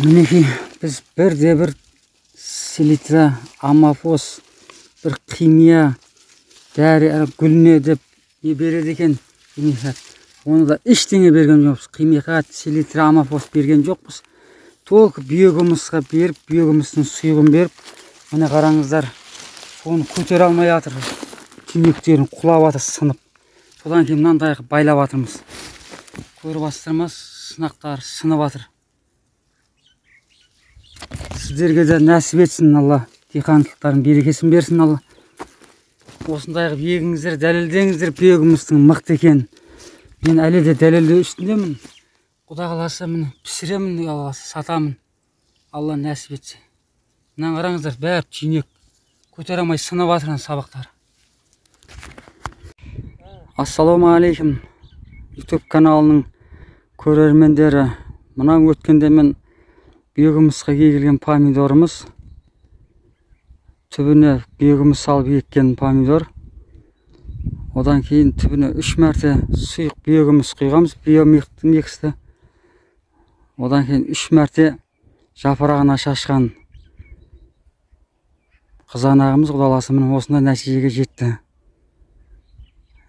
Мінекей біз бір селитра, амафос, бір химия дәрі гүліне деп не береді екен. Оны да ештеңе берген жоқпыз. Химикат, селитра, амафос берген жоқпыз. Толық биогумусқа беріп, биогумустың сұйығын беріп, міне қараңыздар, соны көтере алмай жатыр. Түйнектерін құлап жатыр, сынып. Содан кейін мынандай байлап жатырмыз. Көріп жатсыздар, сынақтар сынып жатыр. Сіздерге де нәсіп етсін Алла, диқаншылықтардың берекесін берсін Алла. Осындай қылып егіңіздер, дәлелдеңіздер биогумустың мықты екенін. Мен әлі де дәлелдеу үстіндемін. Құда қаласа міне пісіремін, сатамын. Алла нәсіп етсе. Мына қараңыздар, бәрі түйнек. Көтере алмай сынып жатыр сабақтар. Ассаламу алейкум. YouTube каналының көрермендері. Мына өткенде мен биогумусқа егілген помидорымыз. Түбіне биогумус салып еккен помидор. Одан кейін түбіне 3 мәрте сұйық биогумус құйғанбыз, биомиксті. Одан кейін 3 мәрте жапырағына шашқан қызанағымыз құдаласы міне осындай нәтижеге жетті.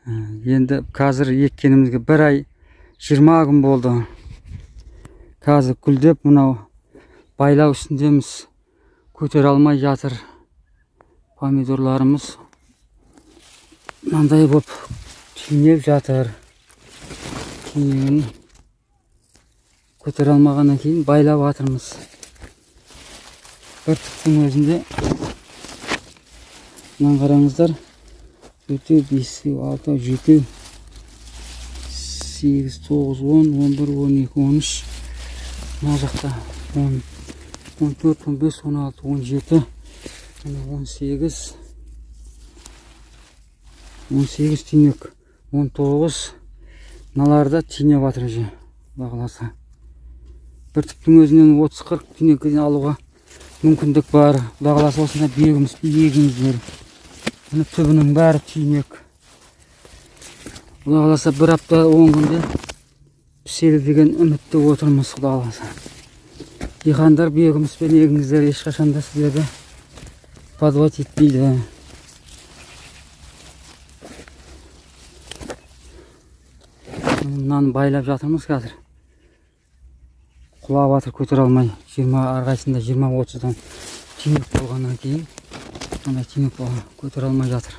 Енді қазір еккенімізге 1 ай 20 күн болды. Қазір гүлдеп мынау байлау үстіндеміз. Көтере алмай жатыр помидорларымыз. Мынандай боп түйнеп жатыр. Кейін көтере алмағаннан кейін байлап жатырмыз. Бір түптің өзінде мына қараңыздар, 4, 5, 6, 7, 8, 9, 10, 11, 12, 13. Мына жақта 10, 14, 15, 16, 17, 18, 18 түйнек, 19. Мыналарда түйнеп жатыр же, бағаласа. Бір түптің өзінен 30-40 түйнекке алуға мүмкіндік бар. Бағаласа осында биогумус егіңіздер. Мына түбінің бәрі түйнек. Бағаласа 1 апта 10 күнде піседі деген үмітті отырмыз. Бағаласа. Диқандар биогумуспен егіңіздер, ешқашанда сіздерді подвод етпейді. Мынаны байлап жатырмыз қазір. Құлап жатыр, көтере алмай. 20 арқасында 20-30-дан түйнек болғаннан кейін мына түйнек көтере алмай жатыр.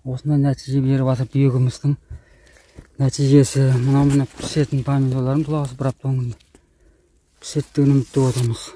Осындай нәтиже беріп жатыр биогумустың нәтижесі. Мына пісетін помидорларым құлағысы 1 апта 10 күнде піседі деген үмітте отырмыз.